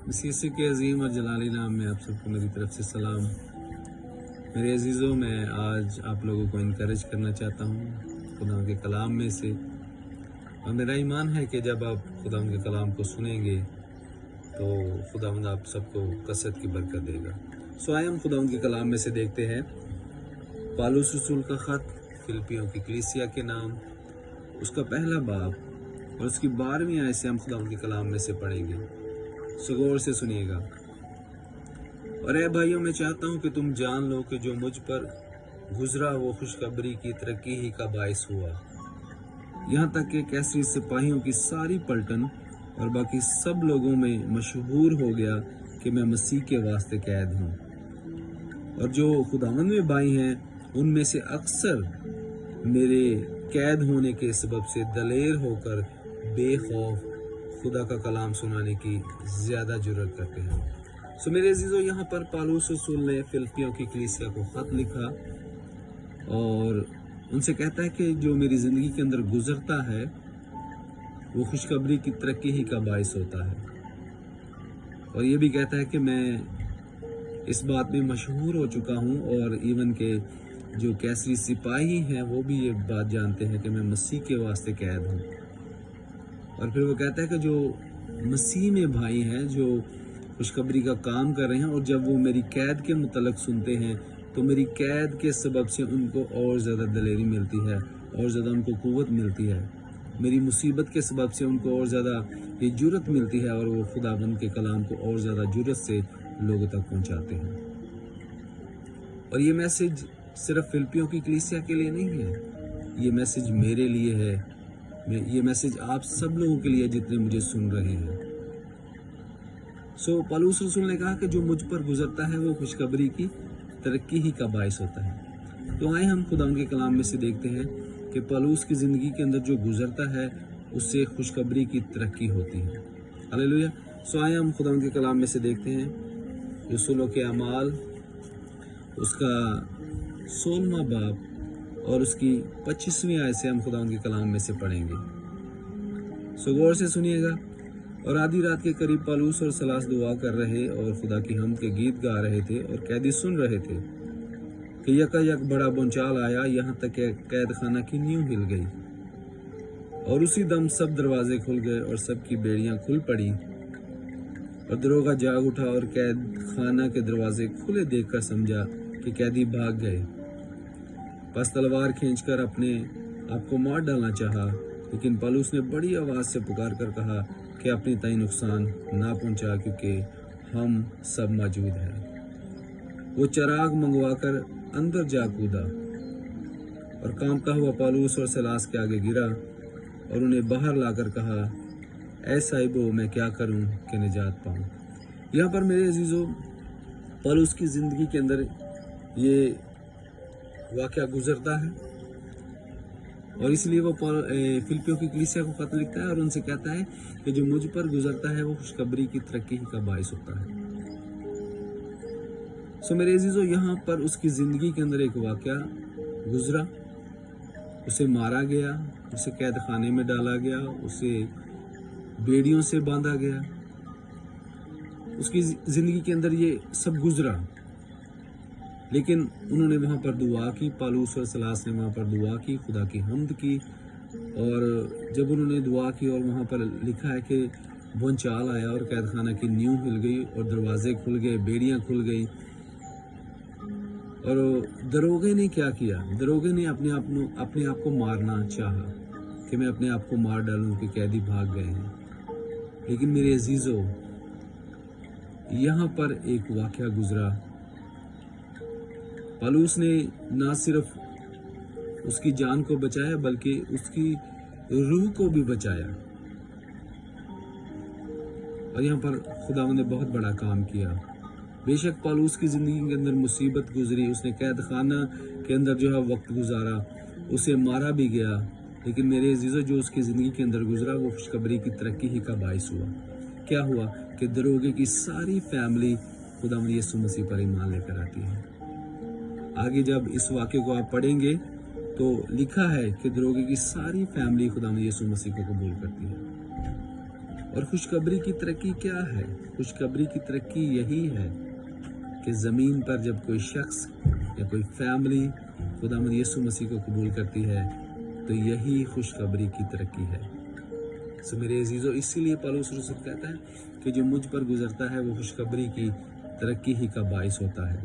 मसीह के अजीम और जलाली नाम में आप सबको मेरी तरफ से सलाम। मेरे अजीज़ों, मैं आज आप लोगों को इनकरेज करना चाहता हूँ खुदा के कलाम में से। और मेरा ईमान है कि जब आप खुदा के कलाम को सुनेंगे तो खुदा आप सबको कसरत की बरकत देगा। सो आए हम खुदा के कलाम में से देखते हैं पौलुस रसूल का ख़त फिलिपियों की कलीसिया के नाम, उसका पहला बाब और उसकी 12वीं आयत से हम खुदा के कलाम में से पढ़ेंगे। सो गौर से सुनिएगा। और ए भाइयों, मैं चाहता हूँ कि तुम जान लो कि जो मुझ पर गुजरा वो खुशखबरी की तरक्की ही का बायस हुआ, यहाँ तक कि कैसरी सिपाहियों की सारी पलटन और बाकी सब लोगों में मशहूर हो गया कि मैं मसीह के वास्ते कैद हूँ। और जो खुदावंद में भाई हैं उनमें से अक्सर मेरे कैद होने के सबब से दलेर होकर बेखौफ खुदा का कलाम सुनाने की ज़्यादा जुर्रत करते हैं। सो मेरे अजीज़ों, यहाँ पर पौलुस रसूल ने फिलिपियों की कलीसिया को ख़त लिखा और उनसे कहता है कि जो मेरी ज़िंदगी के अंदर गुजरता है वो खुशखबरी की तरक्की ही का बायस होता है। और ये भी कहता है कि मैं इस बात में मशहूर हो चुका हूँ और इवन के जो कैसरी सिपाही हैं वो भी ये बात जानते हैं कि मैं मसीह के वास्ते कैद हूँ। और फिर वो कहता है कि जो मसीह में भाई हैं जो खुशखबरी का काम कर रहे हैं और जब वो मेरी कैद के मुतलक सुनते हैं तो मेरी कैद के सबब से उनको और ज़्यादा दलेरी मिलती है और ज़्यादा उनको क़ुव्वत मिलती है। मेरी मुसीबत के सबब से उनको और ज़्यादा ये जुर्रत मिलती है और वो खुदावंद के कलाम को और ज़्यादा जुर्रत से लोगों तक पहुंचाते हैं। और ये मैसेज सिर्फ फिलिपियों की कलीसिया के लिए नहीं है, ये मैसेज मेरे लिए है, ये मैसेज आप सब लोगों के लिए जितने मुझे सुन रहे हैं। सो पौलुस रसूल ने कहा कि जो मुझ पर गुजरता है वो खुशखबरी की तरक्की ही का बायस होता है। तो आए हम खुदा के कलाम में से देखते हैं कि पौलुस की ज़िंदगी के अंदर जो गुजरता है उससे खुशखबरी की तरक्की होती है। हालेलुया। सो आए हम खुदा के कलाम में से देखते हैं रसूलों के अमाल, उसका 16वां बाब और उसकी 25वीं आयत से हम खुदा के कलाम में से पढ़ेंगे। सो गौर से सुनिएगा। और आधी रात के करीब पौलुस और सलास दुआ कर रहे और खुदा की हमद के गीत गा रहे थे और कैदी सुन रहे थे कि यकायक बड़ा बोंचाल आया, यहाँ तक कि कैद खाना की नींव हिल गई। और उसी दम सब दरवाजे खुल गए और सबकी बेड़ियां खुल पड़ी। और दरोगा जाग उठा और कैद खाना के दरवाजे खुले देखकर समझा कि कैदी भाग गए। बस तलवार खींचकर अपने आप को मार डालना चाहा, लेकिन पौलुस ने बड़ी आवाज़ से पुकार कर कहा कि अपनी ताई नुकसान ना पहुंचा, क्योंकि हम सब मौजूद हैं। वो चिराग मंगवाकर अंदर जा कूदा और कांपता हुआ पौलुस और सलास के आगे गिरा और उन्हें बाहर लाकर कहा, ऐ साहिबो, मैं क्या करूं कि निजात पाऊं। यहाँ पर मेरे अजीज़ों, पौलुस की ज़िंदगी के अंदर ये वाक़या गुजरता है और इसलिए वो फिलिपियों की कलीसिया को खत लिखता है और उनसे कहता है कि जो मुझ पर गुजरता है वो खुशखबरी की तरक्की का बायस होता है। सो मेरे अजीज़ों, यहाँ पर उसकी ज़िंदगी के अंदर एक वाक़या गुजरा, उसे मारा गया, उसे कैद खाने में डाला गया, उसे बेड़ियों से बांधा गया, उसकी ज़िंदगी के अंदर ये सब गुजरा। लेकिन उन्होंने वहाँ पर दुआ की, पौलुस और सलास ने वहाँ पर दुआ की, खुदा की हम्द की। और जब उन्होंने दुआ की और वहाँ पर लिखा है कि बोंचाल आया और कैद खाना की नींव हिल गई और दरवाजे खुल गए, बेड़ियाँ खुल गई। और दरोगे ने क्या किया? दरोगे ने अपने आप को मारना चाहा कि मैं अपने आप को मार डालूं कि कैदी भाग गए हैं। लेकिन मेरे अजीज़ों, यहाँ पर एक वाक़या गुजरा। पौलुस ने ना सिर्फ उसकी जान को बचाया बल्कि उसकी रूह को भी बचाया। और यहाँ पर खुदा ने बहुत बड़ा काम किया। बेशक पौलुस की ज़िंदगी के अंदर मुसीबत गुजरी, उसने कैद खाना के अंदर जो है वक्त गुजारा, उसे मारा भी गया, लेकिन मेरे अजीज़ों, जो उसकी ज़िंदगी के अंदर गुजरा वो खुशखबरी की तरक्की ही का बायस हुआ। क्या हुआ कि दरोगे की सारी फैमिली खुदा यीशु मसीह पर ईमान लेकर आती है। आगे जब इस वाक़े को आप पढ़ेंगे तो लिखा है कि दरोगे की सारी फैमिली खुदा यीशु मसीह को कबूल करती है। اور خوشخبری کی ترقی کیا ہے؟ خوشخبری کی ترقی یہی ہے کہ زمین پر جب کوئی شخص یا کوئی فیملی خداوند یسوع مسیح کو قبول کرتی ہے تو یہی خوشخبری کی ترقی ہے۔ سو میرے عزیزو، اسی لیے پالوس رسول کہتا ہے کہ جو مجھ پر گزرتا ہے وہ خوشخبری کی ترقی ہی کا باعث ہوتا ہے۔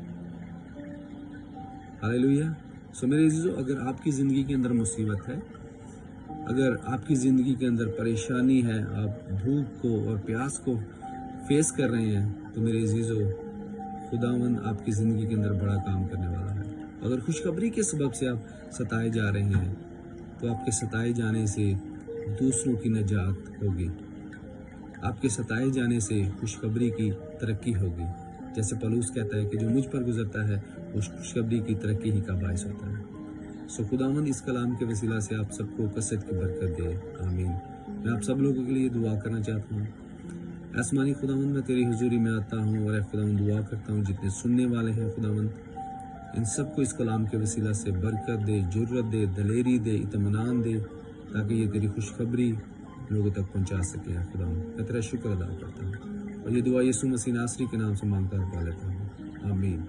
ہاللیلویہ۔ سو میرے عزیزو، اگر آپ کی زندگی کے اندر مصیبت ہے، اگر آپ کی زندگی کے اندر پریشانی ہے، آپ بھوک کو اور پیاس کو فیس کر رہے ہیں، تو میرے عزیزو خداوند آپ کی زندگی کے اندر بڑا کام کرنے والا ہے۔ اگر خوشخبری کے سبب سے آپ ستائے جا رہے ہیں تو آپ کے ستائے جانے سے دوسروں کی نجات ہوگی، آپ کے ستائے جانے سے خوشخبری کی ترقی ہوگی۔ جیسے پولس کہتا ہے کہ جو مجھ پر گزرتا ہے وہ خوشخبری کی ترقی ہی کا باعث ہوتا ہے۔ سو خداوند اس کلام کے وسیلہ سے آپ سب کو کثرت کی برکت دے، آمین۔ میں آپ سب لوگوں کے لیے دعا کرنا چاہتا ہوں۔ آسمانی خداوند، میں تیری حضوری میں آتا ہوں اور اے خداوند دعا کرتا ہوں جتنے سننے والے ہیں خداوند ان سب کو اس کلام کے وسیلہ سے برکت دے، جرت دے، دلیری دے، اطمینان دے، تاکہ یہ تیری خوشخبری لوگوں تک پہنچا سکے۔ خداوند میں تیرا شکر ادا کرتا ہوں اور یہ دعا یسوع مسیح ناصری کے نام سے مانگ کر پا لیتا ہوں، آمین۔